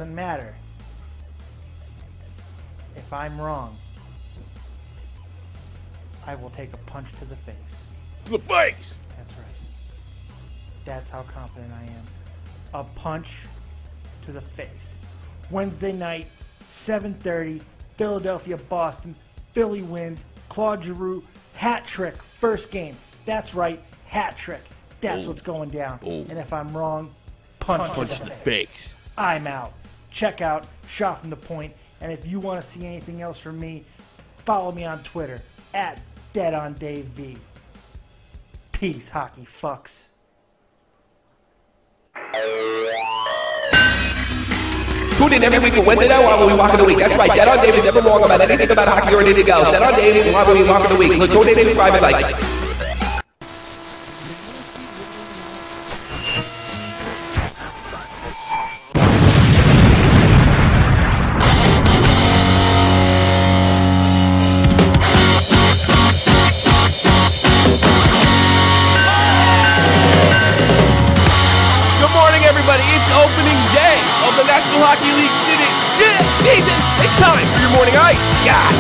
doesn't matter. If I'm wrong, I will take a punch to the face. To the face! That's right. That's how confident I am. A punch to the face. Wednesday night, 7:30, Philadelphia, Boston. Philly wins. Claude Giroux, hat trick, first game. That's right, hat trick. That's what's going down. And if I'm wrong, punch to the face. I'm out. Check out Shot from the Point. And if you want to see anything else from me, follow me on Twitter at DeadOnDaveV. Peace, hockey fucks. Tune in every week for Wednesday night while we walk in the week. That's right, Dead on Dave is never wrong about anything about hockey or anything else. Dead on Dave while we walk in the week. Look, tune in, subscribe, and like. National Hockey League season. It's time for your morning ice. God.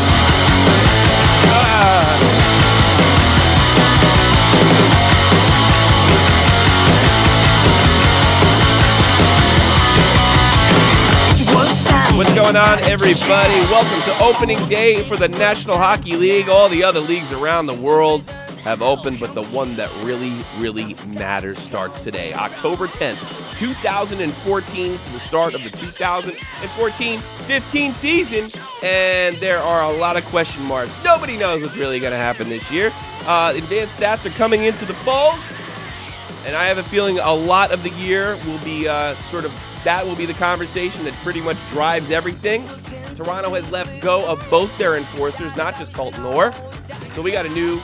What's going on, everybody? Welcome to opening day for the National Hockey League. All the other leagues around the world have opened, but the one that really, really matters starts today, October 10th. 2014, the start of the 2014-15 season, and there are a lot of question marks. Nobody knows what's really going to happen this year. Advanced stats are coming into the fold, and I have a feeling a lot of the year will be that will be the conversation that pretty much drives everything. Toronto has let go of both their enforcers, not just Colton Orr, so we got a new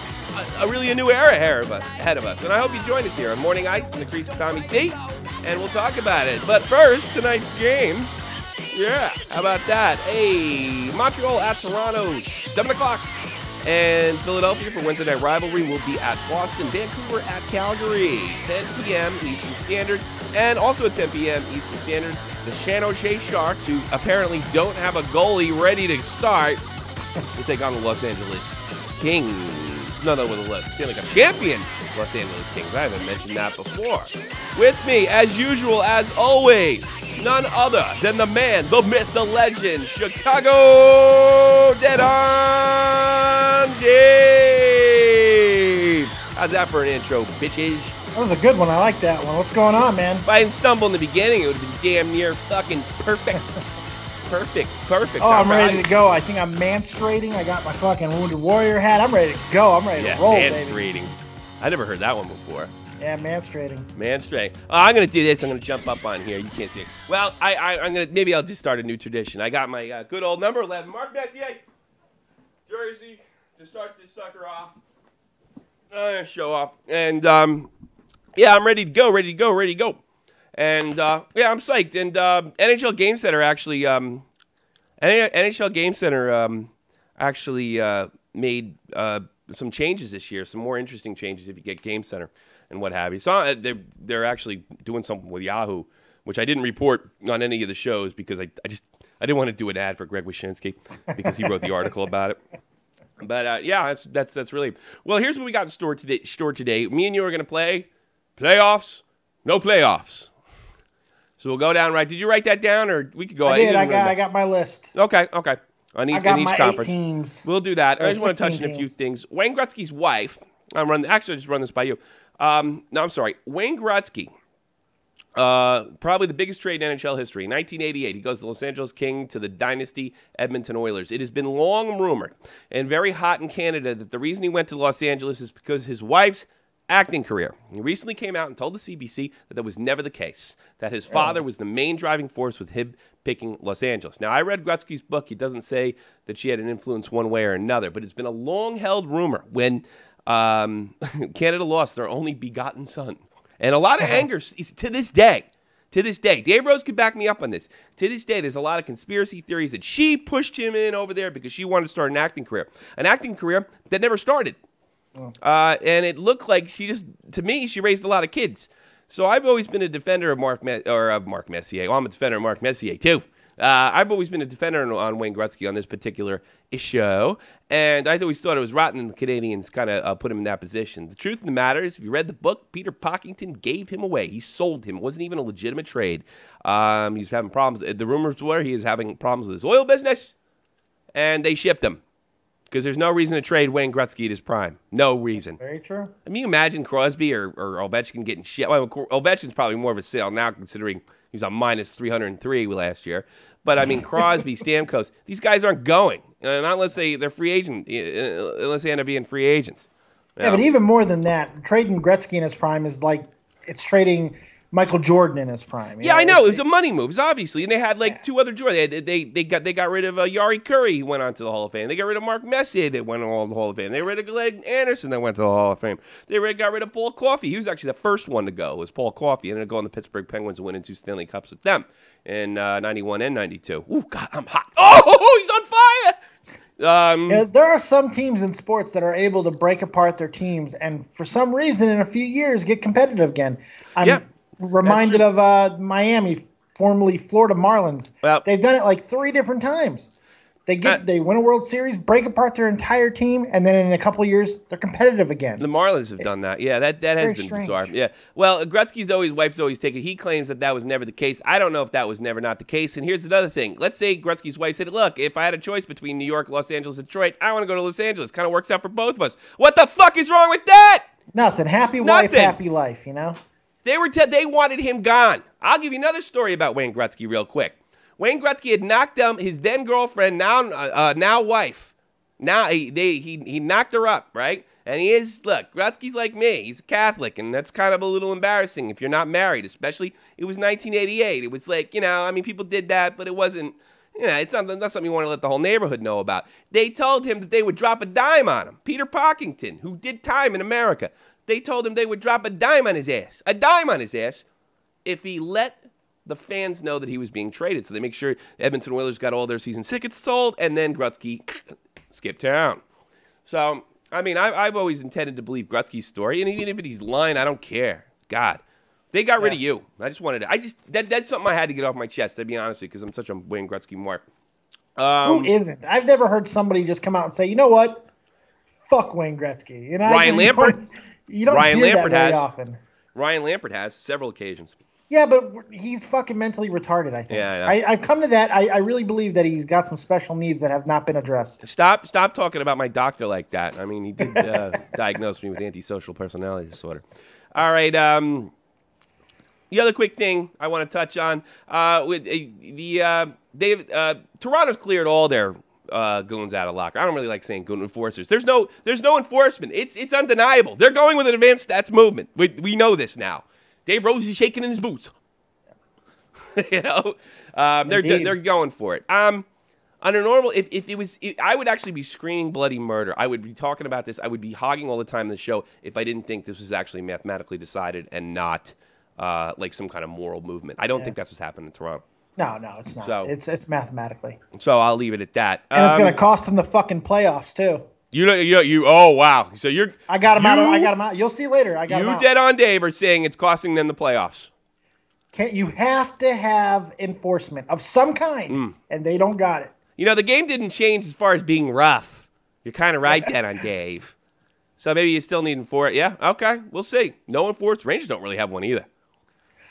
era ahead of us. And I hope you join us here on Morning Ice in the crease of Tommy C. And we'll talk about it. But first, tonight's games. Yeah, how about that? Hey, Montreal at Toronto, 7 o'clock. And Philadelphia for Wednesday night rivalry will be at Boston. Vancouver at Calgary, 10 p.m. Eastern Standard. And also at 10 p.m. Eastern Standard, the San Jose Sharks, who apparently don't have a goalie ready to start, will take on the Los Angeles Kings. With the Stanley Cup champion Los Angeles Kings. I haven't mentioned that before. With me, as usual, as always, none other than the man, the myth, the legend, Chicago Dead on Dave. How's that for an intro, bitches? That was a good one. I like that one. What's going on, man? If I didn't stumble in the beginning, it would have been damn near fucking perfect. Perfect. Oh, I'm ready to go. I think I'm manstrating. I got my fucking Wounded Warrior hat. I'm ready to go. I'm ready to roll, manstrating. baby. I never heard that one before. Yeah, manstrating. Manstrating. Oh, I'm gonna do this. I'm gonna jump up on here. You can't see it. Well, I'm gonna. Maybe I'll just start a new tradition. I got my good old number 11, Mark Messier jersey to start this sucker off. Show off. And yeah, I'm ready to go. And yeah, I'm psyched. And NHL Game Center actually, made some changes this year. Some more interesting changes if you get Game Center and what have you. So they're actually doing something with Yahoo, which I didn't report on any of the shows because I didn't want to do an ad for Greg Wyshynski because he wrote the article about it. But yeah, that's really well. Here's what we got in store today. Me and you are going to play playoffs. No playoffs. So we'll go down right. Did you write that down, or we could go? I did. I got my list. Okay. On each my conference. 8 teams. We'll do that. I just want to touch on a few teams. things. Wayne Gretzky's wife. I just run this by you. No, I'm sorry. Wayne Gretzky. Probably the biggest trade in NHL history. 1988, he goes to the Los Angeles Kings to the dynasty Edmonton Oilers. It has been long rumored and very hot in Canada that the reason he went to Los Angeles is because his wife's acting career. He recently came out and told the CBC that was never the case, that his father was the main driving force with him picking Los Angeles. Now, I read Gretzky's book. He doesn't say that she had an influence one way or another, but it's been a long-held rumor when Canada lost their only begotten son. And a lot of anger to this day. Dave Rose could back me up on this. To this day, there's a lot of conspiracy theories that she pushed him in over there because she wanted to start an acting career that never started. And it looked like she raised a lot of kids. So I've always been a defender of Mark Messier. Well, I'm a defender of Mark Messier, too. I've always been a defender on Wayne Gretzky on this particular issue, and I always thought it was rotten the Canadians kind of put him in that position. The truth of the matter is, if you read the book, Peter Pocklington gave him away. He sold him. It wasn't even a legitimate trade. He's having problems. The rumors were he is having problems with his oil business, and they shipped him. Because there's no reason to trade Wayne Gretzky at his prime. No reason. Very true. I mean, you imagine Crosby or Ovechkin getting shit. Well, Ovechkin's probably more of a sale now, considering he was on minus 303 last year. But, I mean, Crosby, Stamkos, these guys aren't going. Not unless they're free agent, unless they end up being free agents. Yeah, but even more than that, trading Gretzky in his prime is like it's trading Michael Jordan in his prime. Yeah, I know. It was a money move, obviously. And they had like two other Jordans. They got rid of Yari Curry, who went on to the Hall of Fame. They got rid of Mark Messier, that went on to the Hall of Fame. They got rid of Glenn Anderson, that went to the Hall of Fame. They got rid of Paul Coffey. He was actually the first one to go, was Paul Coffey. Ended up going to the Pittsburgh Penguins and winning 2 Stanley Cups with them in 91 and 92. Ooh, God, I'm hot. Oh, he's on fire! There are some teams in sports that are able to break apart their teams and for some reason in a few years get competitive again. I'm reminded of Miami, formerly Florida Marlins. Well, they've done it like 3 different times. They win a World Series, break apart their entire team, and then in a couple of years they're competitive again. The Marlins have done that. Yeah, that has been strange. Bizarre. Yeah. Well, wife's always taken. He claims that was never the case. I don't know if that was never not the case. And here's another thing. Let's say Gretzky's wife said, "Look, if I had a choice between New York, Los Angeles, Detroit, I want to go to Los Angeles. Kind of works out for both of us." What the fuck is wrong with that? Nothing. Happy wife, happy life. You know. They wanted him gone. I'll give you another story about Wayne Gretzky real quick. Wayne Gretzky had knocked down his then girlfriend, now wife. Now he knocked her up, right? And look, Gretzky's like me. He's a Catholic, and that's kind of a little embarrassing if you're not married, especially it was 1988. It was like, I mean, people did that, but it wasn't, it's not something you want to let the whole neighborhood know about. They told him that they would drop a dime on him. Peter Pocklington, who did time in America, they told him they would drop a dime on his ass, if he let the fans know that he was being traded. So they make sure Edmonton Oilers got all their season tickets sold, and then Gretzky skipped town. So, I mean, I've always intended to believe Gretzky's story, and even if he's lying, I don't care. God, they got rid of you. I just wanted to. That's something I had to get off my chest, to be honest with you, because I'm such a Wayne Gretzky mark. Who isn't? I've never heard somebody just come out and say, you know what? Fuck Wayne Gretzky. Ryan Lampert. You don't hear that very often. Ryan Lampert has several occasions. Yeah, but he's fucking mentally retarded, I think. Yeah, I've come to that. I really believe that he's got some special needs that have not been addressed. Stop talking about my doctor like that. I mean, he did diagnose me with antisocial personality disorder. All right. The other quick thing I want to touch on with Toronto's cleared all their goons out of locker. I don't really like saying goon enforcers. There's no enforcement. It's undeniable. They're going with an advanced stats movement. We know this now. Dave Rose is shaking in his boots. They're going for it. On a normal, if it was, I would actually be screaming bloody murder. I would be talking about this. I would be hogging all the time in the show if I didn't think this was actually mathematically decided and not like some kind of moral movement. I don't think that's what's happened in Toronto. No, it's not. So, it's mathematically. So I'll leave it at that. And it's going to cost them the fucking playoffs too. Oh wow! So I got him out. You'll see later. I got him out. You dead on Dave are saying it's costing them the playoffs. You have to have enforcement of some kind, and they don't got it. The game didn't change as far as being rough. You're kind of right, dead on Dave. So maybe you still need enforcement. Yeah, okay, we'll see. No enforcement. Rangers don't really have one either,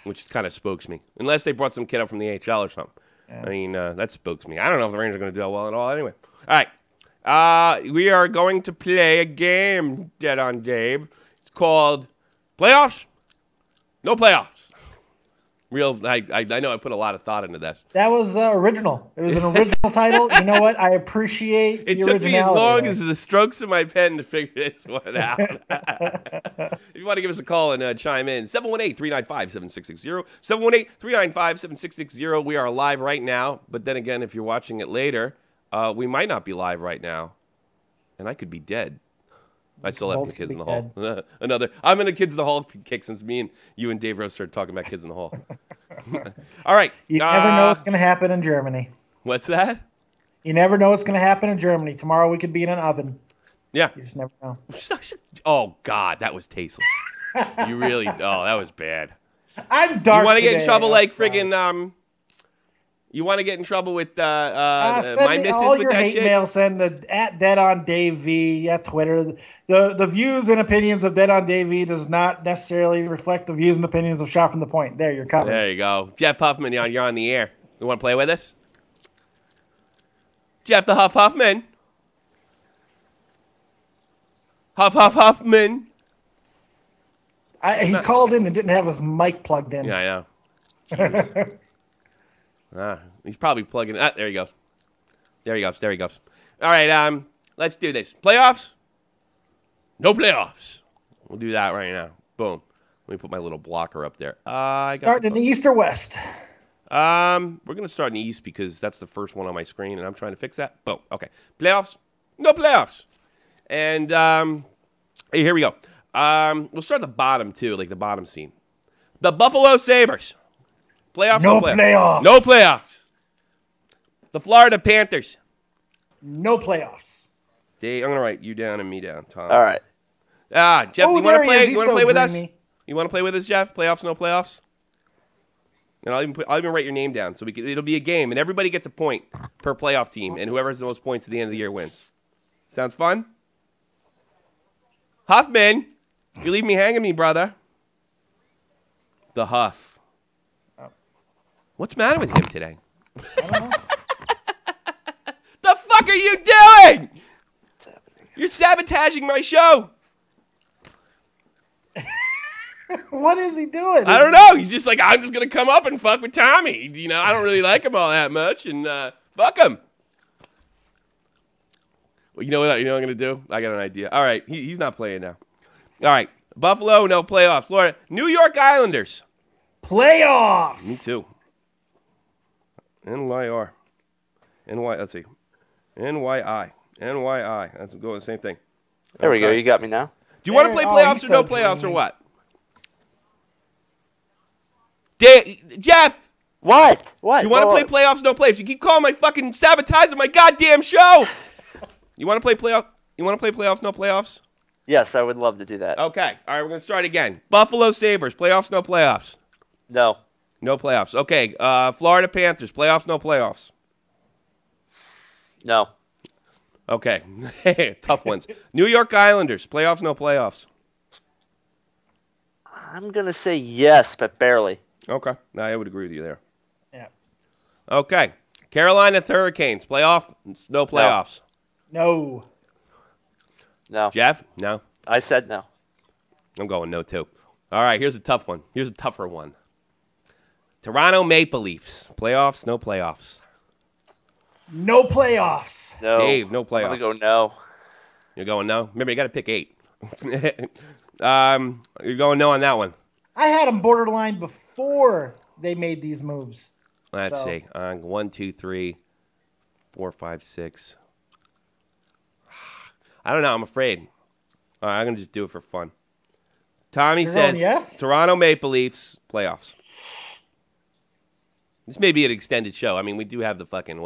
which kind of spooks me. Unless they brought some kid up from the HL or something. Yeah. I mean, that spooks me. I don't know if the Rangers are going to do well at all. Anyway, all right. We are going to play a game, dead on Dave. It's called Playoffs. No playoffs. I know I put a lot of thought into this. That was original. It was an original title. You know what? I appreciate the originality. It took me as long as the strokes of my pen to figure this one out. If you want to give us a call and chime in, 718-395-7660. 718-395-7660. We are live right now. But then again, if you're watching it later, we might not be live right now, and I could be dead. I still have the Kids in the Hall. I'm in a Kids in the Hall kick since you and Dave Rose started talking about Kids in the Hall. All right. You never know what's going to happen in Germany. What's that? You never know what's going to happen in Germany. Tomorrow we could be in an oven. Yeah. You just never know. Oh, God, that was tasteless. That was bad. I'm dark. You want to get in today, trouble I'm like sorry. friggin' You want to get in trouble with Send my me missus all with your that hate shit? mail. Send the at Dead on Dave V at Twitter. The views and opinions of Dead on Dave V does not necessarily reflect the views and opinions of Shot from the Point. There, you're covered. There you go. Jeff Huffman, you're on the air. You want to play with us? Jeff the Huffman. Huffman. He called in and didn't have his mic plugged in. Yeah, I know. Jeez. He's probably plugging it. There he goes. There he goes. There he goes. All right, let's do this. Playoffs? No playoffs. We'll do that right now. Boom. Let me put my little blocker up there. Starting in the East or West? We're going to start in the East because that's the first one on my screen, and I'm trying to fix that. Boom. Okay. Playoffs? No playoffs. And hey, here we go. We'll start at the bottom, too, like the bottom scene. The Buffalo Sabres. Playoffs? No playoffs. No playoffs. The Florida Panthers. No playoffs. Dave, I'm going to write you down and me down, Tom. All right. Jeff, you want to play? You want to play with us? dreamy. You want to play with us, Jeff? Playoffs, no playoffs? And I'll even write your name down so it'll be a game, and everybody gets a point per playoff team, and whoever has the most points at the end of the year wins. Sounds fun? Huffman, you leave me hanging, me brother. The Huff. What's the matter with him today? I don't know. The fuck are you doing? You're sabotaging my show. What is he doing? I don't know. He's just like, I'm just going to come up and fuck with Tommy. You know, I don't really like him all that much, and fuck him. Well, you know what I'm going to do? I got an idea. All right, he's not playing now. All right, Buffalo, no playoffs. Florida, New York Islanders. Playoffs. Me too. NYR. Let's see. NYI. NYI. That's going the same thing. There we go. You got me now. Do you want to play Oh, playoffs he's or no so playoffs or dreamy. what? Jeff, What? What? do you want to play playoffs or no playoffs? You keep calling my fucking sabotaging my goddamn show. You want to play playoff? You want to play playoffs, no playoffs? Yes, I would love to do that. Okay. All right, we're going to start again. Buffalo Sabres, playoffs, no playoffs. No. No playoffs. Okay. Florida Panthers, playoffs, no playoffs. No. Okay. Tough ones. New York Islanders, playoffs, no playoffs. I'm going to say yes, but barely. Okay. No, I would agree with you there. Yeah. Okay. Carolina Hurricanes, playoff, no playoffs. No. No. Jeff? No. I said no. I'm going no, too. All right, here's a tough one. Here's a tougher one. Toronto Maple Leafs, playoffs, no playoffs. No playoffs. No. Dave, no I'm playoffs. going to go no. You're going no? Remember, you got to pick 8. You're going no on that one. I had them borderline before they made these moves. Let's So- see. 1, 2, 3, 4, 5, 6. I don't know. I'm afraid. All right, I'm going to just do it for fun. Tommy You're says going yes? Toronto Maple Leafs, playoffs. This may be an extended show. I mean, we do have the fucking,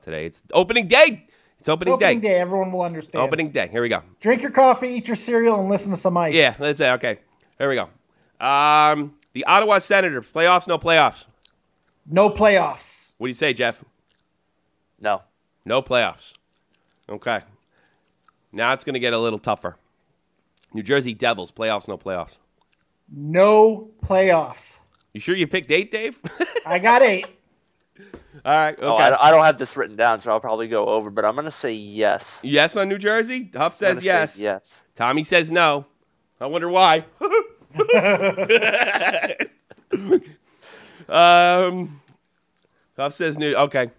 today. It's opening day. It's opening, Opening day. Everyone will understand. Opening day. Here we go. Drink your coffee, eat your cereal, and listen to some ice. Yeah, let's say, okay. Here we go. The Ottawa Senators, playoffs, no playoffs. No playoffs. What do you say, Jeff? No. No playoffs. Okay. Now it's going to get a little tougher. New Jersey Devils, playoffs, no playoffs. No playoffs. You sure you picked 8, Dave? I got 8. All right, okay. Oh, I don't have this written down, so I'll probably go over, but I'm going to say yes. Yes on New Jersey? Huff I'm says gonna yes. say yes. Tommy says no. I wonder why. Huff says new. Okay.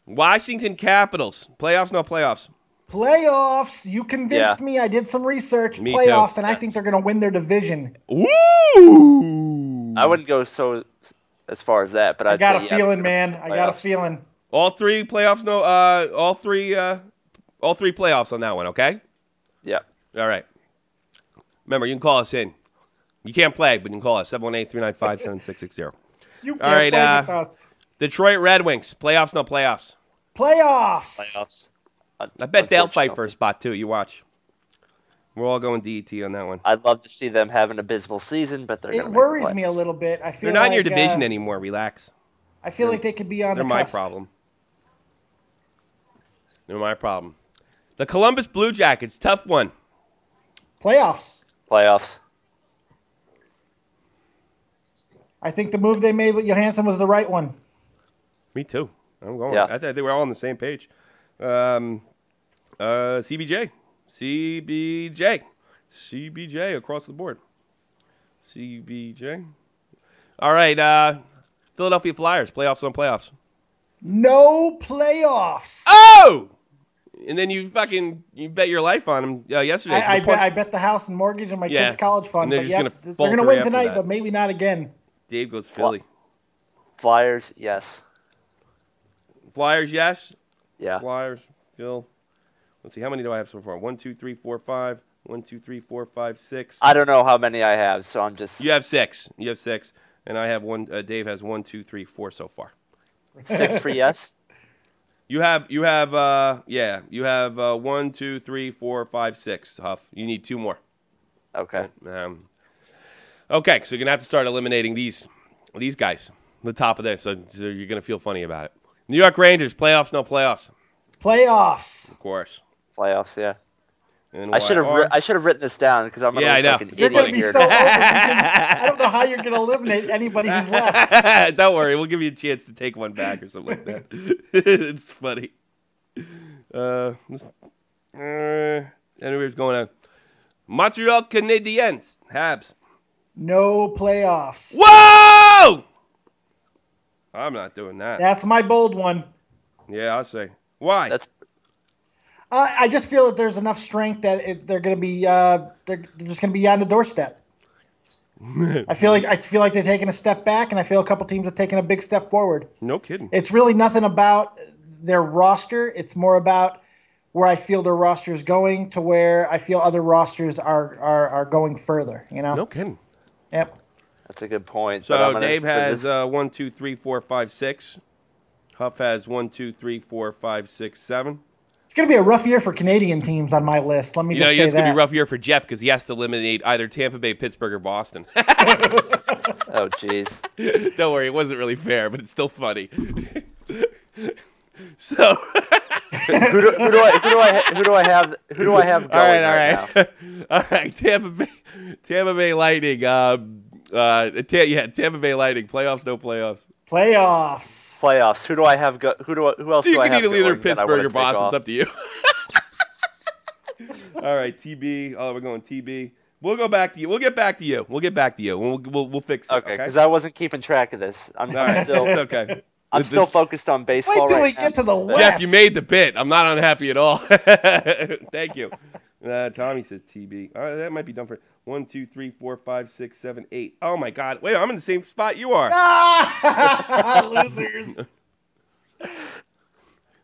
Washington Capitals, playoffs, no playoffs. Playoffs. You convinced Yeah. me. I did some research. Me Playoffs, too. and I think they're going to win their division. Ooh! I wouldn't go so as far as that, but I I'd got a say yes. feeling, man. I got a Playoffs. feeling. All 3 playoffs, no. All three playoffs on that one. Okay. Yeah. All right. Remember, you can call us in. You can't play, but you can call us 718-395-7660. You can't All right, play with us. Detroit Red Wings, playoffs, no playoffs. Playoffs. Playoffs. I bet they'll fight for a spot too. You watch. We're all going DET on that one. I'd love to see them have an abysmal season, but they're. It worries me a little bit. I feel they're not in your like, division anymore. Relax. I feel like they could be on the my cusp. problem. They're my problem. The Columbus Blue Jackets, tough one. Playoffs. I think the move they made with Johansson was the right one. Me too. I'm going. Yeah. I thought they were all on the same page. CBJ across the board. CBJ. All right. Philadelphia Flyers, playoffs on playoffs. No playoffs. Oh! And then you bet your life on them yesterday. I bet the house and mortgage and my kids' college fund. And they're they're going to win tonight, but maybe not again. Dave goes Philly. Flyers, yes. Flyers, yes. Yeah. Flyers, Phil. Let's see, how many do I have so far? 1, 2, 3, 4, 5. 1, 2, 3, 4, 5, 6. I don't know how many I have, so I'm just. You have 6. And I have 1. Dave has 1, 2, 3, 4 so far. 6 for yes. You have 1, 2, 3, 4, 5, 6. Huff. You need 2 more. Okay. Okay, so you're gonna have to start eliminating these guys. The top of this, so you're gonna feel funny about it. New York Rangers, playoffs, no playoffs. Playoffs. Of course. Playoffs, yeah. And I should have written this down because I'm I know. like an You're idiot going to be here. so open I don't know how you're going to eliminate anybody who's left. Don't worry, we'll give you a chance to take one back or something like that. It's funny. Anyways, going on. Montreal Canadiens, Habs. No playoffs. Whoa! I'm not doing that. That's my bold one. Yeah, I'll say. Why? I just feel that there's enough strength that they're going to be they're just going to be on the doorstep. I feel like they're taking a step back, and I feel a couple teams have taken a big step forward. No kidding. It's really nothing about their roster. It's more about where I feel their roster is going to where I feel other rosters are going further. You know. No kidding. Yep. That's a good point. So Dave has 1, 2, 3, 4, 5, 6. Huff has 1, 2, 3, 4, 5, 6, 7. It's going to be a rough year for Canadian teams on my list. Let me just say that. It's going to be a rough year for Jeff because he has to eliminate either Tampa Bay, Pittsburgh, or Boston. Oh, jeez. Don't worry, it wasn't really fair, but it's still funny. So, who do I have going right now? All right, Tampa Bay Lightning. Tampa Bay Lightning. Playoffs, no playoffs. Playoffs. Who do I have? Who else? You can either either Pittsburgh or Boston. It's up to you. All right, TB. Oh, we're going TB. We'll go back to you. We'll get back to you. We'll fix it. Okay, because I wasn't keeping track of this. All right, still. It's okay. I'm still focused on baseball. Wait till we get to the West. Jeff, you made the bit. I'm not unhappy at all. Thank you. Tommy says TB. All right, that might be done for 1, 2, 3, 4, 5, 6, 7, 8. Oh my God! Wait, I'm in the same spot you are. Losers.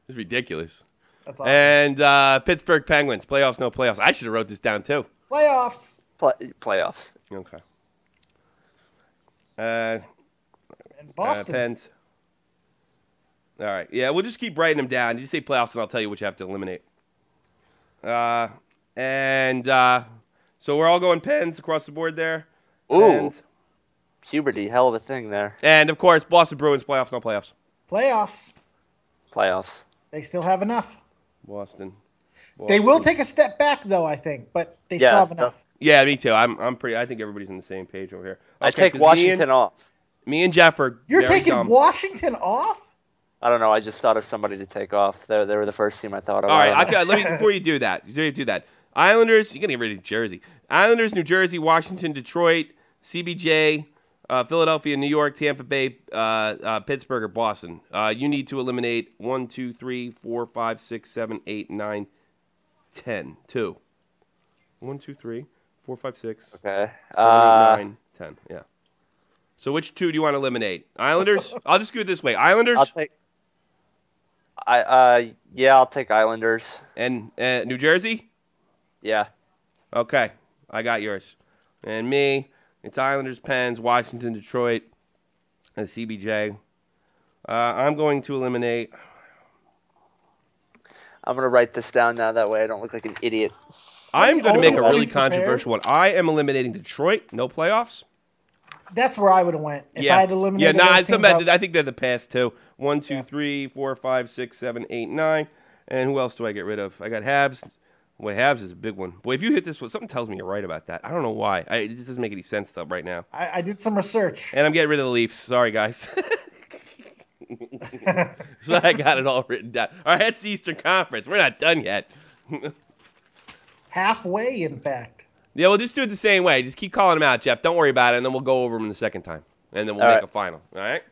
It's ridiculous. That's awesome. And Pittsburgh Penguins. Playoffs, no playoffs. I should have wrote this down too. Playoffs. Playoffs. Okay. And Boston. Pens. All right. Yeah, we'll just keep writing them down. You say playoffs, and I'll tell you what you have to eliminate. So we're all going Pens across the board there. Ooh. Pens. Puberty, hell of a thing there. And, of course, Boston Bruins, playoffs, no playoffs. Playoffs. They still have enough. Boston. They will take a step back, though, I think, but they still have enough. Yeah, me too. I think everybody's on the same page over here. Okay, I take Washington off. Me and Jeff are You're taking dumb. Washington off? I don't know. I just thought of somebody to take off. They were the first team I thought of. All right, let me before you do that. Islanders, you got to get rid of Jersey. Islanders, New Jersey, Washington, Detroit, CBJ, Philadelphia, New York, Tampa Bay, Pittsburgh, or Boston. You need to eliminate 1, 2, 3, 4, 5, 6, 7, 8, 9, 10. 2. 1, 2, 3, 4, 5, 6. Okay. 7, 8, 9, 10. Yeah. So which 2 do you want to eliminate? Islanders? I'll just do it this way. Islanders? I'll take Islanders. And New Jersey? Yeah. Okay. I got yours. And me, it's Islanders, Pens, Washington, Detroit, and CBJ. I'm going to eliminate. I'm going to write this down now. That way I don't look like an idiot. I'm going to make a really always prepared. controversial one. I am eliminating Detroit. No playoffs. That's where I would have went. If I had eliminated I think they're the past two. 1, 2, 3, 4, 5, 6, 7, 8, 9. And who else do I get rid of? I got Habs. Boy, Habs is a big one. Boy, if you hit this one, something tells me you're right about that. I don't know why. It just doesn't make any sense though right now. I did some research. And I'm getting rid of the Leafs. Sorry, guys. So I got it all written down. All right, that's the Eastern Conference. We're not done yet. Halfway, in fact. Yeah, we'll just do it the same way. Just keep calling them out, Jeff. Don't worry about it, and then we'll go over them the second time. And then we'll make a final. All right?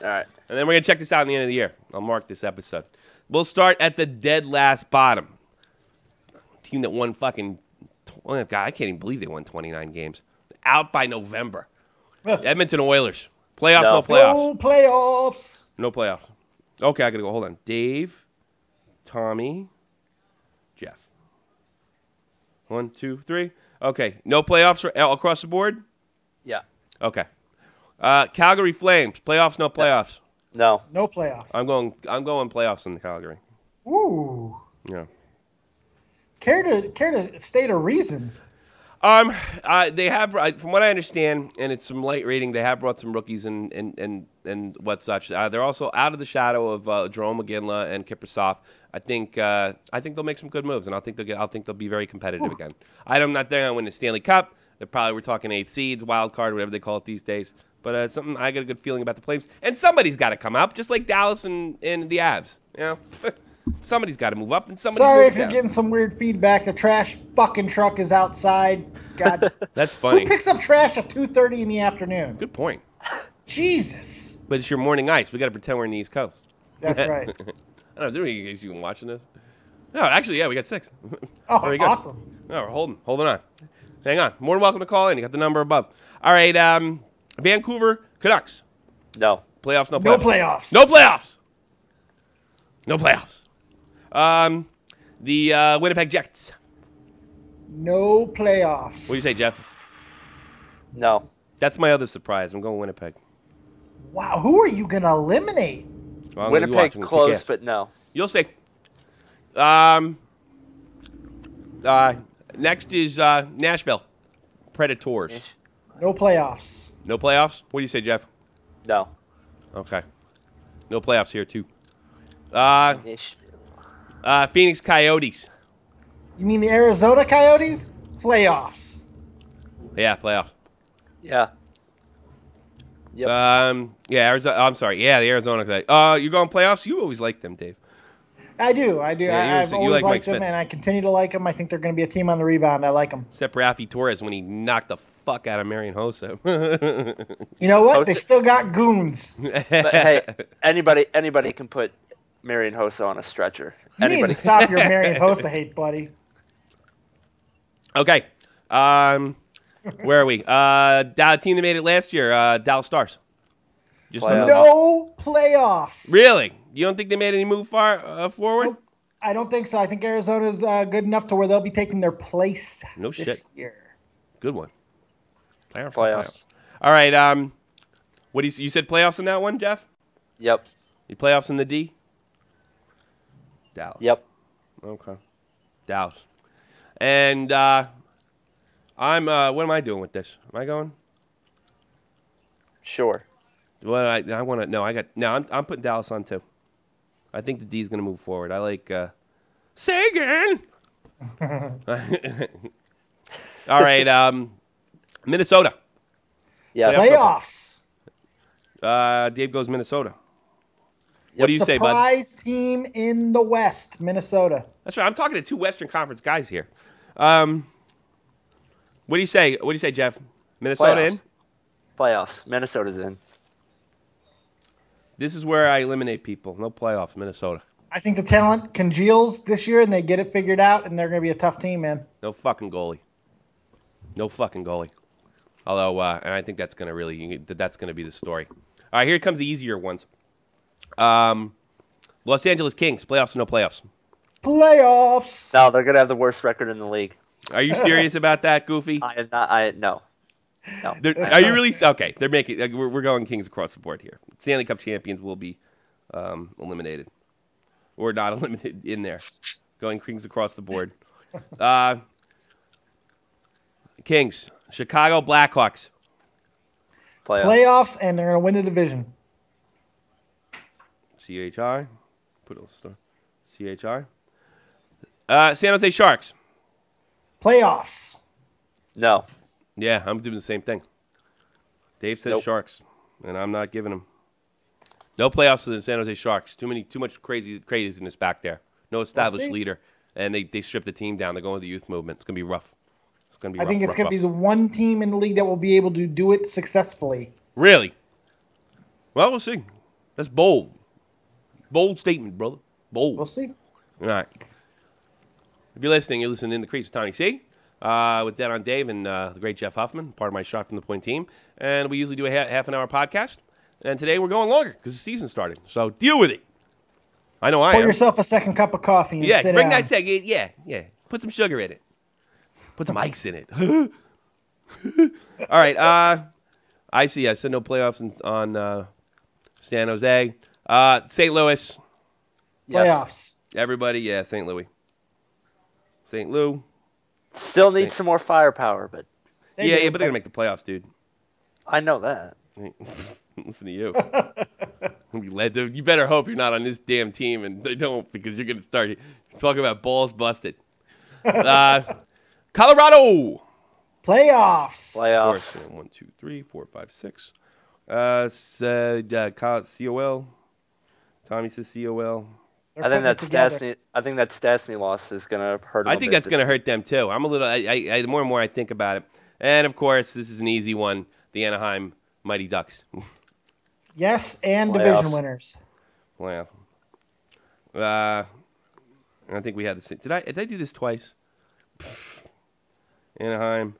All right. And then we're going to check this out at the end of the year. I'll mark this episode. We'll start at the dead last bottom. Team that won fucking... Oh, God, I can't even believe they won 29 games. Out by November. Edmonton Oilers. Playoffs, no playoffs. No playoffs. No playoffs. Okay, I got to go. Hold on. Dave, Tommy, Jeff. 1, 2, 3. Okay, no playoffs across the board? Yeah. Okay. Calgary Flames. Playoffs, no playoffs. No. No playoffs. I'm going playoffs in the Calgary. Ooh. Yeah. Care to state a reason? They have, from what I understand, and it's some light reading, they have brought some rookies and what such. They're also out of the shadow of Jerome McGinley and Kiprusoff. I think they'll make some good moves, and I think they'll be very competitive again. I'm not there to win the Stanley Cup. We're talking 8 seeds, wild card, whatever they call it these days. But something I got a good feeling about the Flames, and somebody's got to come up, just like Dallas and the Avs. You know, somebody's got to move up, and somebody's Sorry if you're down. getting some weird feedback. The trash fucking truck is outside. God, that's funny. Who picks up trash at 2:30 in the afternoon? Good point. Jesus. But it's your morning ice. We got to pretend we're in the East Coast. That's right. I don't know. Is there any of you watching this? No, actually, yeah, we got 6. Oh, There we go. awesome. No, we're holding on. Hang on. More than welcome to call in. You got the number above. All right, Vancouver Canucks. No. Playoffs, no playoffs. No playoffs. No playoffs. No playoffs. The Winnipeg Jets. No playoffs. What do you say, Jeff? No. That's my other surprise. I'm going Winnipeg. Wow, who are you going to eliminate? Well, I'm gonna be Winnipeg watching. close, but no. You'll see. Next is Nashville Predators. No playoffs. No playoffs? What do you say, Jeff? No. Okay. No playoffs here, too. Ish. Phoenix Coyotes. You mean the Arizona Coyotes? Playoffs. Yeah, playoffs. Yeah. Yep. Yeah, Arizona. I'm sorry. Yeah, the Arizona Coyotes. You're going playoffs? You always like them, Dave. I do. Yeah, I've you always like Mike liked them, Smith. and I continue to like them. I think they're going to be a team on the rebound. I like them. Except for Rafi Torres when he knocked the fuck out of Marian Hossa. You know what? Hossa- They still got goons. But hey, anybody can put Marian Hossa on a stretcher. You need to stop your Marian Hossa hate, buddy. Okay. Where are we? Team that made it last year, Dallas Stars. Just Playoffs. No playoffs. Really? You don't think they made any move forward? Nope. I don't think so. I think Arizona's good enough to where they'll be taking their place No this shit. year. Good one. Playoffs. All right. What do you said playoffs in that one, Jeff? Yep. You playoffs in the D? Dallas. Yep. Okay. Dallas. And I'm. What am I doing with this? Am I going? Sure. Well, I want to. No, I'm putting Dallas on too. I think the D is going to move forward. I like Sagan. All right. Minnesota. Yeah. Playoffs. Dave goes Minnesota. What do you say, bud? Surprise team in the West, Minnesota. That's right. I'm talking to 2 Western Conference guys here. What do you say? What do you say, Jeff? Minnesota Playoffs. in? Playoffs. Minnesota's in. This is where I eliminate people. No playoffs, Minnesota. I think the talent congeals this year, and they get it figured out, and they're going to be a tough team, man. No fucking goalie. No fucking goalie. Although, and I think that's going to be the story. All right, here comes the easier ones. Los Angeles Kings, playoffs or no playoffs? Playoffs. No, they're gonna have the worst record in the league. Are you serious about that, Goofy? I am not. No. No. Are you really? Okay, they're making. We're going Kings across the board here. Stanley Cup champions will be eliminated, or not eliminated in there. Going Kings across the board. Kings. Chicago Blackhawks. Playoffs, and they're going to win the division. CHI. Put a star. CHI. San Jose Sharks. Playoffs. No. Yeah, I'm doing the same thing. Dave says Nope. Sharks, and I'm not giving them. No playoffs for the San Jose Sharks. Too much craziness back there. No established leader, and they stripped the team down. They're going with the youth movement. It's gonna be rough. It's gonna be. I think it's going to be the one team in the league that will be able to do it successfully. Really? Well, we'll see. That's bold. Bold statement, brother. Bold. We'll see. All right. If you're listening in the crease with Tony C. With Dead on Dave and the great Jeff Huffman, part of my Shot from the Point team. And we usually do a half an hour podcast. And today we're going longer because the season started. So deal with it. I know I am. Pour yourself a second cup of coffee and sit bring down. that second. Yeah. Put some sugar in it. Put some ice in it. All right. I see. I said no playoffs on San Jose. St. Louis. Playoffs. Everybody, St. Louis. St. Louis. Still need some more firepower, but But they're going to make the playoffs, dude. I know that. Listen to you. You better hope you're not on this damn team, and they don't, because you're going to start talking about balls busted. Colorado. Playoffs. Playoffs. 1, 2, 3, 4, 5, 6. COL. Tommy says COL. I think that Stastny loss is gonna hurt. I think that's gonna hurt them too. I'm a little. The more and more I think about it, and of course this is an easy one. The Anaheim Mighty Ducks. Yes, and Playoffs. division winners. Wow. I think we had the same. Did I do this twice? Anaheim.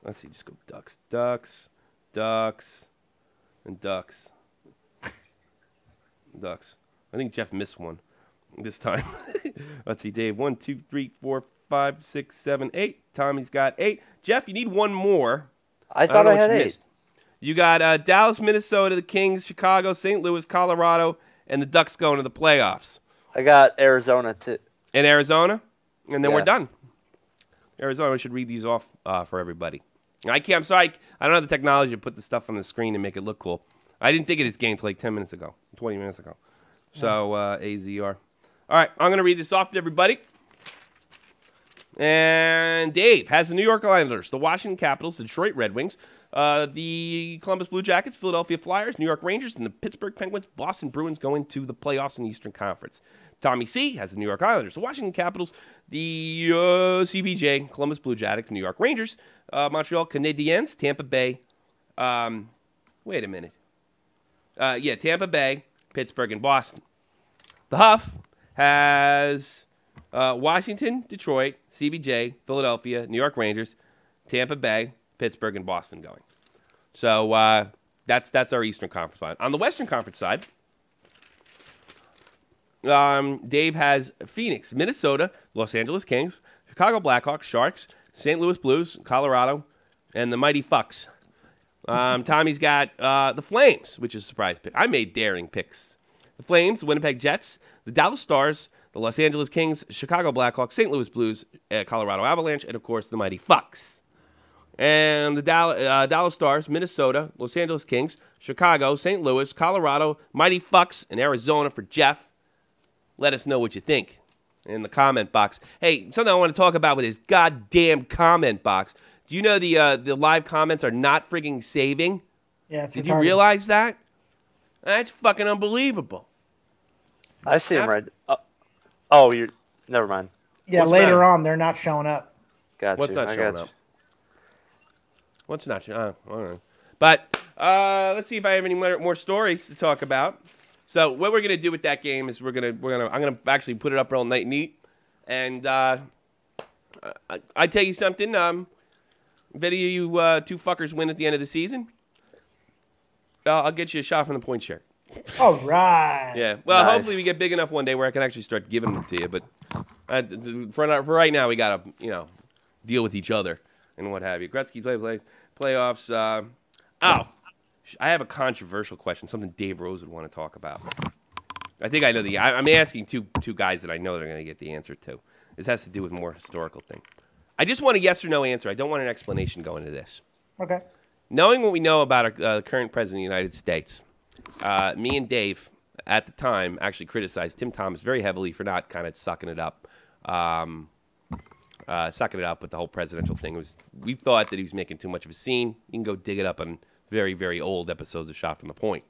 Let's see. Just go Ducks, and Ducks. Ducks. I think Jeff missed one this time. Let's see, Dave. 1, 2, 3, 4, 5, 6, 7, 8. Tommy's got 8. Jeff, you need one more. I thought I had you 8. missed. You got Dallas, Minnesota, the Kings, Chicago, St. Louis, Colorado, and the Ducks going to the playoffs. I got Arizona too. And Arizona, and then we're Yeah. done. Arizona, we should read these off for everybody. I'm sorry, I don't have the technology to put the stuff on the screen and make it look cool. I didn't think of this game until like 10 minutes ago, 20 minutes ago. So, AZR. All right, I'm going to read this off to everybody. And Dave has the New York Islanders, the Washington Capitals, the Detroit Red Wings, the Columbus Blue Jackets, Philadelphia Flyers, New York Rangers, and the Pittsburgh Penguins, Boston Bruins going to the playoffs in the Eastern Conference. Tommy C has the New York Islanders, the Washington Capitals, the CBJ, Columbus Blue Jackets, New York Rangers, Montreal Canadiens, Tampa Bay. Wait a minute. Tampa Bay, Pittsburgh, and Boston. The Huff has Washington, Detroit, CBJ, Philadelphia, New York Rangers, Tampa Bay, Pittsburgh, and Boston going. So that's our Eastern Conference side. On the Western Conference side, Dave has Phoenix, Minnesota, Los Angeles Kings, Chicago Blackhawks, Sharks, St. Louis Blues, Colorado, and the Mighty Fucks. Tommy's got the Flames, which is a surprise pick. I made daring picks. The Flames, the Winnipeg Jets, the Dallas Stars, the Los Angeles Kings, Chicago Blackhawks, St. Louis Blues, Colorado Avalanche, and, of course, the Mighty Fucks. And the Dallas Stars, Minnesota, Los Angeles Kings, Chicago, St. Louis, Colorado, Mighty Fucks, and Arizona for Jeff. Let us know what you think in the comment box. Hey, something I want to talk about with this goddamn comment box. Do you know the live comments are not frigging saving? Yeah, it's Did retarded. you realize that? That's fucking unbelievable. I see him right. Oh, you're. Never mind. Yeah, What's later that? on, they're not showing up. Got What's you. not I showing got up? What's not showing up? All right. But let's see if I have any more stories to talk about. So what we're gonna do with that game is I'm gonna actually put it up real neat, and I tell you something. If any of you two fuckers win at the end of the season, I'll get you a Shot from the Point shirt. All right. Yeah. Well, Nice. hopefully we get big enough one day where I can actually start giving them to you. But for right now, we gotta deal with each other and what have you. Gretzky playoffs. I have a controversial question. Something Dave Rose would want to talk about. I think I know I'm asking two guys that I know they're going to get the answer to. This has to do with more historical thing. I just want a yes or no answer. I don't want an explanation going into this. Okay. Knowing what we know about our current president of the United States, me and Dave at the time actually criticized Tim Thomas very heavily for not kind of sucking it up. Sucking it up with the whole presidential thing. We thought that he was making too much of a scene. You can go dig it up on very, very old episodes of Shot from the Point.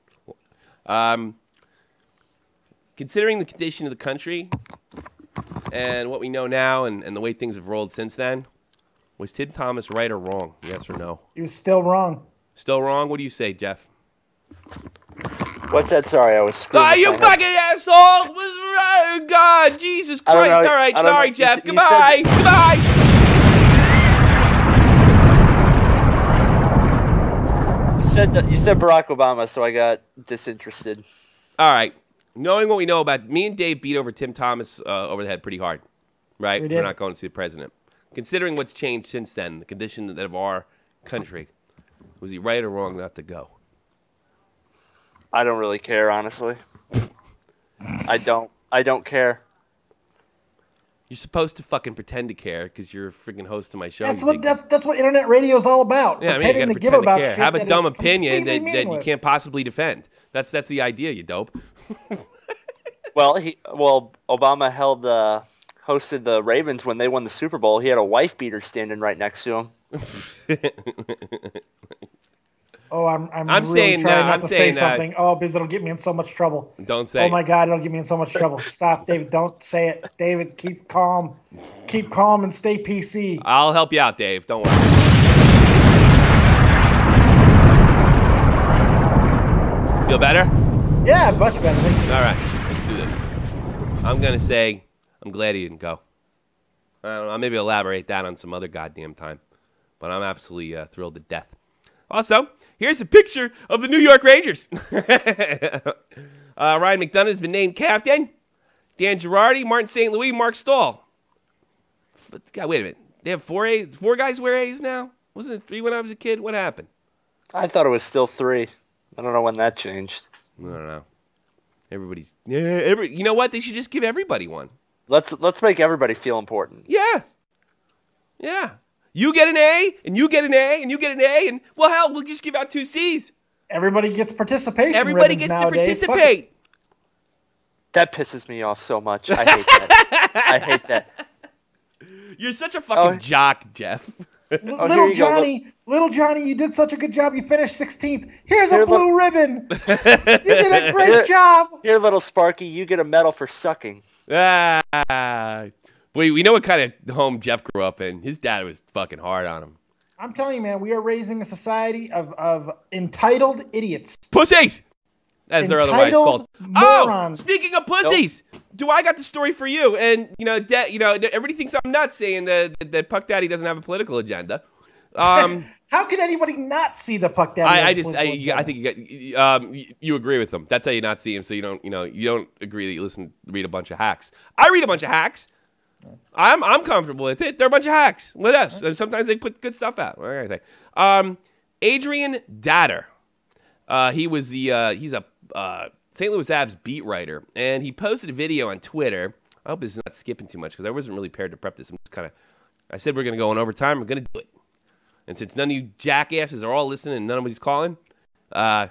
Considering the condition of the country and what we know now and the way things have rolled since then, was Tim Thomas right or wrong? Yes or no? He was still wrong. Still wrong? What do you say, Jeff? What's that? Sorry, I was screwing. Ah, you fucking asshole! God, Jesus Christ! All right, sorry, Jeff. Goodbye. Goodbye. You said Barack Obama, so I got disinterested. All right. Knowing what we know about, me and Dave beat over Tim Thomas over the head pretty hard, right? We're not going to see the president. Considering what's changed since then, the condition of our country, was he right or wrong not to go? I don't really care, honestly. I don't care. You're supposed to fucking pretend to care because you're a freaking host of my show. That's what internet radio is all about. Yeah, pretending I mean, to give about shit. Have a that dumb is opinion that completely you can't possibly defend. That's the idea, you dope. Well, Obama hosted the Ravens when they won the Super Bowl. He had a wife beater standing right next to him. Oh, I'm really trying not to say something. Oh, because it'll get me in so much trouble. Don't say it. Oh my God, it'll get me in so much trouble. Stop, David. Don't say it. David, keep calm. Keep calm and stay PC. I'll help you out, Dave. Don't worry. Feel better? Yeah, much better. All right, let's do this. I'm going to say I'm glad he didn't go. I don't know, I'll maybe elaborate that on some other goddamn time. But I'm absolutely thrilled to death. Also, here's a picture of the New York Rangers. Ryan McDonough has been named captain. Dan Girardi, Martin St. Louis, Mark Stahl. God, wait a minute. They have four guys wear A's now? Wasn't it 3 when I was a kid? What happened? I thought it was still 3. I don't know when that changed. I don't know. You know what? They should just give everybody one. Let's make everybody feel important. Yeah. Yeah. You get an A, and you get an A, and you get an A, and, well, hell, we'll just give out 2 C's. Everybody gets participation. Everybody gets nowadays. to participate. That pisses me off so much. I hate that. I hate that. You're such a fucking jock, Jeff. Little Johnny, you did such a good job. You finished 16th. Here's a blue ribbon. You did a great job. Here, little Sparky, you get a medal for sucking. We know what kind of home Jeff grew up in. His dad was fucking hard on him. I'm telling you, man, we are raising a society of entitled idiots. Pussies! As they're otherwise called. Morons. Oh, speaking of pussies, I got the story for you. And, everybody thinks I'm nuts saying that Puck Daddy doesn't have a political agenda. How can anybody not see the Puck Daddy? I think you agree with them. That's how you not see him. So you don't agree that you read a bunch of hacks. I read a bunch of hacks. I'm comfortable with it. They're a bunch of hacks with us. And sometimes they put good stuff out. Adrian Datter. He's a St. Louis Avs beat writer, and he posted a video on Twitter. I hope this is not skipping too much because I wasn't really prepared to prep this. I said we're going to go in overtime. We're going to do it. And since none of you jackasses are all listening and nobody's calling, I'm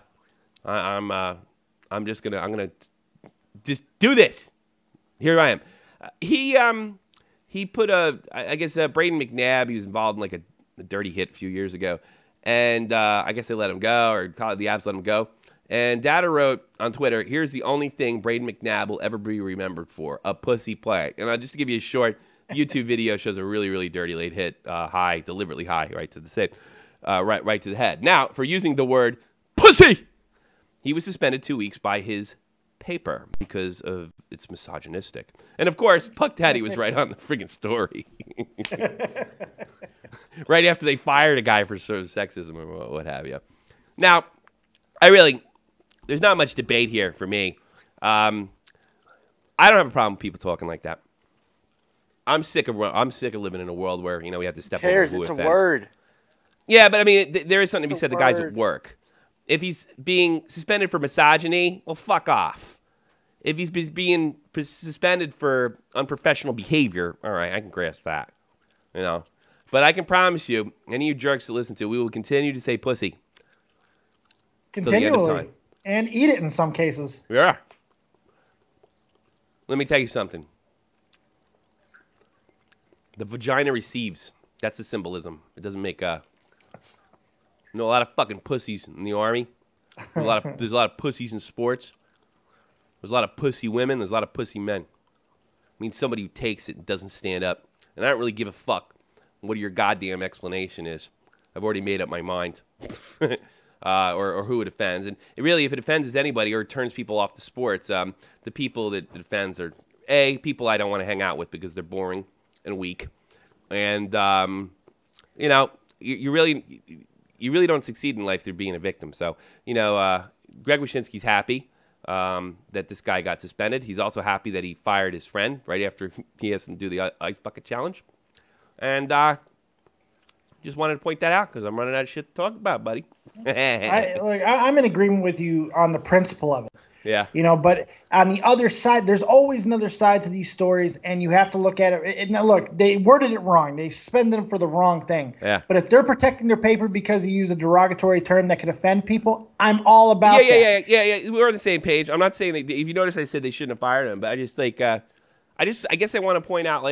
just gonna just do this. Here I am. He put Braden McNabb. He was involved in like a dirty hit a few years ago, and I guess they let him go, or the Avs let him go. And Data wrote on Twitter, "Here's the only thing Braden McNabb will ever be remembered for: a pussy play." And just to give you a short. YouTube video shows a really, really dirty late hit, deliberately high, right to the right to the head. Now, for using the word pussy, he was suspended 2 weeks by his paper because of it's misogynistic. And of course, Puck Daddy was right on the friggin' story. Right after they fired a guy for sort of sexism or what have you. Now, there's not much debate here for me. I don't have a problem with people talking like that. I'm sick of living in a world where we have to step over who it's offense. A word. Yeah, but I mean, there is something to be said. The guys at work. If he's being suspended for misogyny, well, fuck off. If he's being suspended for unprofessional behavior, all right, I can grasp that. But I can promise you, any of you jerks that listen to, we will continue to say pussy. Continually. And eat it in some cases. Yeah. Let me tell you something. The vagina receives. That's the symbolism. It doesn't make a lot of fucking pussies in the army. There's a lot of pussies in sports. There's a lot of pussy women. There's a lot of pussy men. It means somebody who takes it and doesn't stand up. And I don't really give a fuck what your goddamn explanation is. I've already made up my mind. Or who it offends. And if it offends anybody or it turns people off the sports, the people that it offends are, people I don't want to hang out with because they're boring and weak. And, you really don't succeed in life through being a victim. So, Greg Wyshynski's happy that this guy got suspended. He's also happy that he fired his friend right after he asked him to do the ice bucket challenge. And just wanted to point that out because I'm running out of shit to talk about, buddy. I'm in agreement with you on the principle of it. Yeah. But on the other side, there's always another side to these stories, and you have to look at it. Now, look, they worded it wrong. They suspended him for the wrong thing. Yeah. But if they're protecting their paper because he used a derogatory term that could offend people, I'm all about that. Yeah. We're on the same page. I'm not saying that, if you notice, I said they shouldn't have fired him, but I just I guess I want to point out,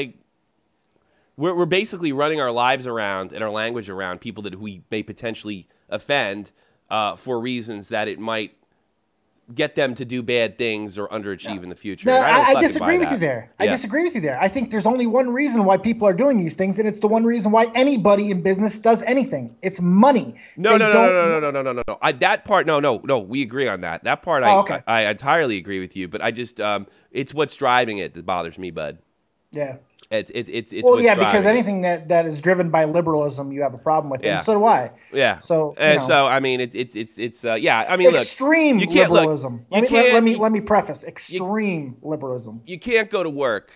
we're basically running our lives around and our language around people that we may potentially offend for reasons that it might get them to do bad things or underachieve in the future. No, I disagree with you there. I disagree with you there. I think there's only one reason why people are doing these things, and it's the one reason why anybody in business does anything. It's money. No. That part, no. We agree on that. That part, I entirely agree with you. But I just, it's what's driving it that bothers me, bud. Yeah. It's because anything that is driven by liberalism, you have a problem with, and so do I. Yeah. So, I mean, I mean, extreme look, you can't, liberalism. Look, let me preface extreme liberalism. You can't go to work.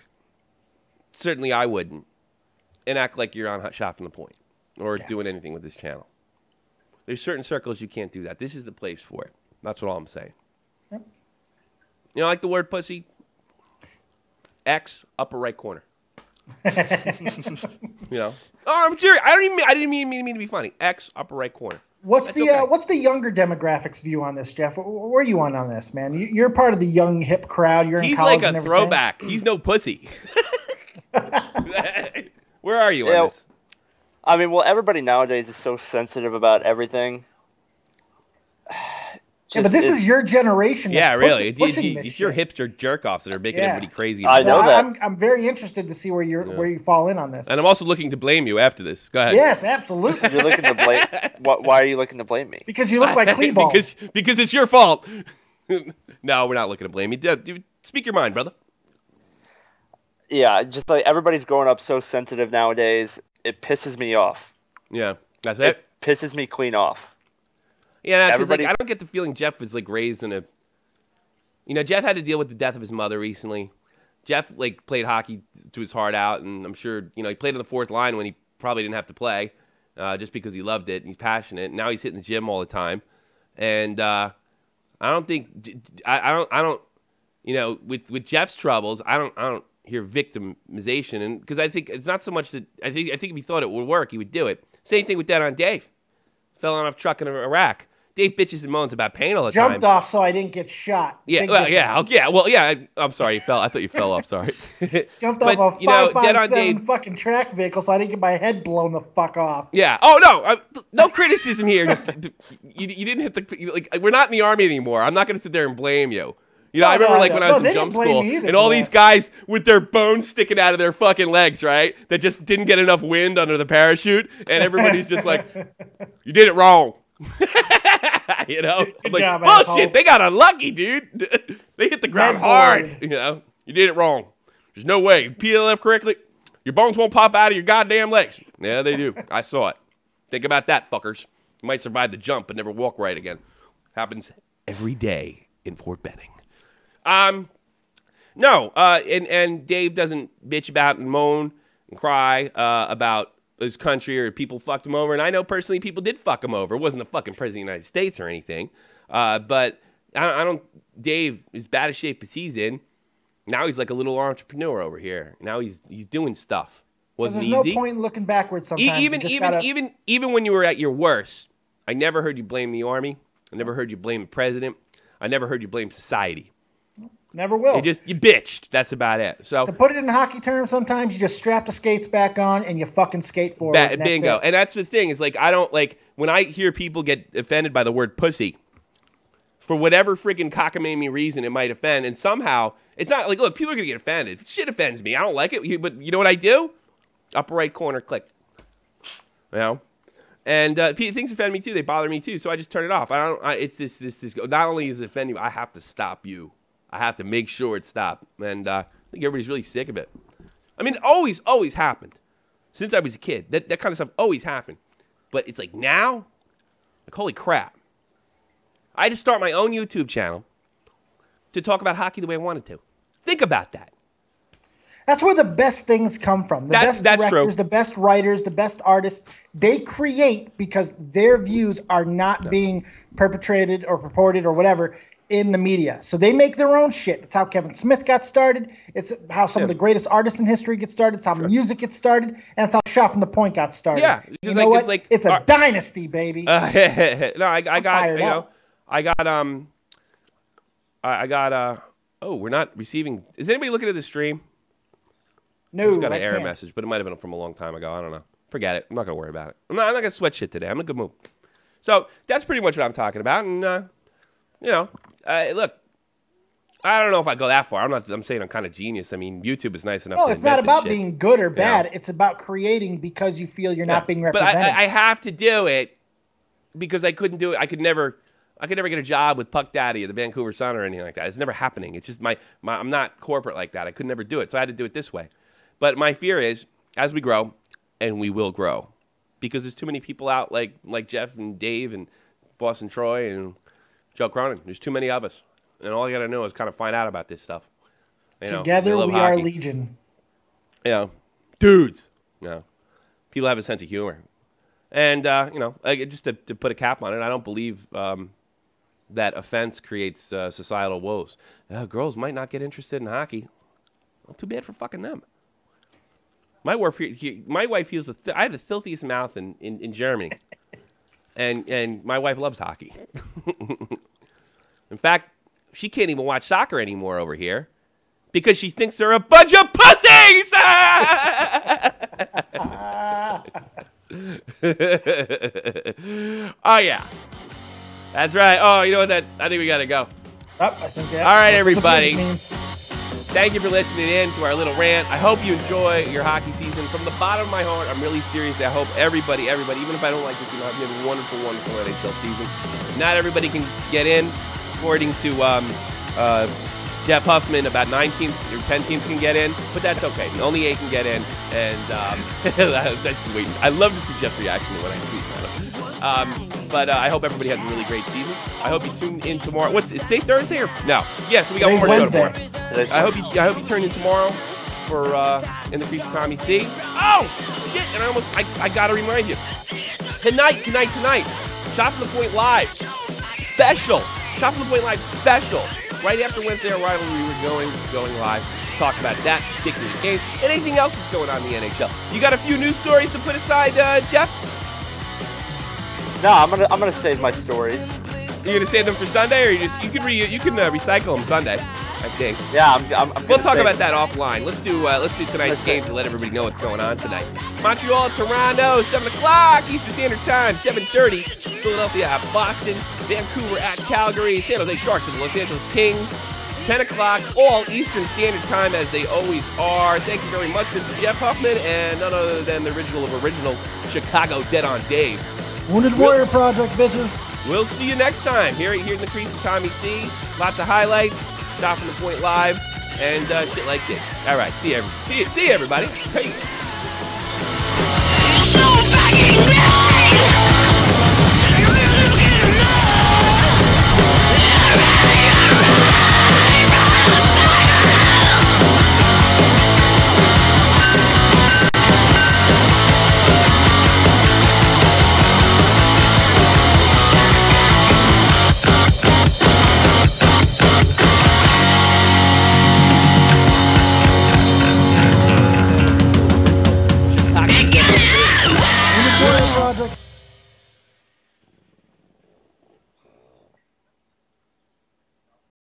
Certainly, I wouldn't, and act like you're on Shot from the Point or doing anything with this channel. There's certain circles you can't do that. This is the place for it. That's what I'm saying. Yep. Like the word pussy? X, upper right corner. Oh, I'm serious. I didn't mean to be funny. X, upper right corner. What's the younger demographics view on this, Jeff? Where are you on this, man? You're part of the young hip crowd. You're in college. He's like a throwback. He's no pussy. Where are you on this? I mean, everybody nowadays is so sensitive about everything. But this is your generation. That's really. It's your hipster jerk-offs that are making everybody crazy. I know that. I'm very interested to see where you fall in on this. And I'm also looking to blame you after this. Go ahead. Yes, absolutely. You're looking to blame. Why are you looking to blame me? Because you look like Cleeball. because it's your fault. No, we're not looking to blame you. Dude, speak your mind, brother. Yeah, just everybody's growing up so sensitive nowadays. It pisses me off. Yeah, that's it. It pisses me clean off. Yeah, because I don't get the feeling Jeff was raised in a. Jeff had to deal with the death of his mother recently. Jeff played hockey to his heart out, and I'm sure he played on the fourth line when he probably didn't have to play, just because he loved it and he's passionate. And now he's hitting the gym all the time, and I don't think with Jeff's troubles, I don't hear victimization, and because I think it's not so much that I think if he thought it would work, he would do it. Same thing with that on Dave. Fell on a truck in Iraq. Dave bitches and moans about pain all the time. Jumped off so I didn't get shot. I'm sorry, you fell. I thought you fell off. Sorry. Jumped off a 557 fucking track vehicle so I didn't get my head blown the fuck off. Yeah. Oh no, no criticism here. You didn't hit the. We're not in the army anymore. I'm not going to sit there and blame you. I remember when I was in jump school, and all these guys with their bones sticking out of their fucking legs, right? That just didn't get enough wind under the parachute, and everybody's just like, "You did it wrong." I'm like, job, bullshit. asshole. They got unlucky, dude. They hit the ground hard. You did it wrong. There's no way. You PLF correctly, your bones won't pop out of your goddamn legs. Yeah, they do. I saw it. Think about that, fuckers. You might survive the jump but never walk right again. Happens every day in Fort Benning. No, and Dave doesn't bitch about and moan and cry about his country or people fucked him over. And I know personally people did fuck him over. It wasn't the fucking president of the United States or anything. But I don't. Dave, as bad a shape as he's in, now he's like a little entrepreneur over here. Now he's doing stuff. Wasn't There's easy. no point in looking backwards sometimes. Even when you were at your worst, I never heard you blame the Army. I never heard you blame the president. I never heard you blame society. Never will. You bitched. That's about it. So to put it in hockey terms, sometimes you just strap the skates back on and you fucking skate forward. Bingo. And that's the thing is like I don't like when I hear people get offended by the word pussy. For whatever freaking cockamamie reason it might offend, and somehow it's not like look, people are gonna get offended. Shit offends me. I don't like it. But you know what I do? Upper right corner, click. You know. And things offend me too. They bother me too. So I just turn it off. It's this. Not only is it offending me, I have to stop you. I have to make sure it stopped. And I think everybody's really sick of it. I mean, it always happened. Since I was a kid, that kind of stuff always happened. But it's like now, like holy crap. I had to start my own YouTube channel to talk about hockey the way I wanted to. Think about that. That's where the best things come from. The best directors, true. The best writers, the best artists, they create because their views are not being perpetrated or purported or whatever in the media. So they make their own shit. It's how Kevin Smith got started. It's how some of the greatest artists in history get started. It's how music gets started. And it's how Shot from the Point got started. Yeah. You know what? It's a dynasty, baby. No, I got we're not receiving. Is anybody looking at the stream? No, I just got an error message, but it might have been from a long time ago. I don't know. Forget it. I'm not going to worry about it. I'm not going to sweat shit today. I'm in a good mood. So that's pretty much what I'm talking about. And, look, I don't know if I go that far. I'm saying I'm kind of genius. I mean, YouTube is nice enough. No, it's not about being good or bad. It's about creating because you feel you're not being represented. But I have to do it because I couldn't do it. I could never get a job with Puck Daddy or the Vancouver Sun or anything like that. It's never happening. It's just I'm not corporate like that. I could never do it. So I had to do it this way. But my fear is, as we grow, and we will grow, because there's too many people out like Jeff and Dave and Boston Troy and Joe Cronin. There's too many of us. And all you got to know is kind of find out about this stuff. Together we are legion. Dudes. People have a sense of humor. And, just to put a cap on it, I don't believe that offense creates societal woes. Girls might not get interested in hockey. Well, too bad for fucking them. My wife feels I have the filthiest mouth in Germany, and my wife loves hockey. In fact, she can't even watch soccer anymore over here because she thinks they're a bunch of pussies. Oh yeah, that's right. Oh, you know what? I think we gotta go. I think that. All right, everybody. Thank you for listening in to our little rant. I hope you enjoy your hockey season. From the bottom of my heart, I'm really serious. I hope everybody, even if I don't like what you know, you have a wonderful, wonderful NHL season. Not everybody can get in. According to Jeff Huffman, about 9 teams or 10 teams can get in, but that's okay. Only 8 can get in, and that's just waiting. I love to see Jeff's reaction when I tweet about it. But I hope everybody has a really great season. I hope you tune in tomorrow. Is today Thursday or no? Yeah, so we got one more show tomorrow. I hope you turn in tomorrow for In the Crease with Tommy C. Oh shit! And I gotta remind you tonight. Shot from the Point live special. Shot from the Point live special. Right after Wednesday Arrival, we were going live to talk about that particular game and anything else that's going on in the NHL. You got a few news stories to put aside, Jeff? No, I'm gonna save my stories. You're gonna save them for Sunday, or you can recycle them Sunday, I think. Yeah, I'm We'll talk about that offline. Let's do tonight's games and let everybody know what's going on tonight. Montreal, Toronto, 7 o'clock Eastern Standard Time, 7:30. Philadelphia at Boston, Vancouver at Calgary, San Jose Sharks and the Los Angeles Kings. 10 o'clock, all Eastern Standard Time, as they always are. Thank you very much, Mr. Jeff Huffman, and none other than the original Chicago Dead on Dave. Wounded Warrior Project, bitches. We'll see you next time. Here in the Crease with Tommy C. Lots of highlights, Shot from the Point live, and shit like this. All right, see you everybody. Peace.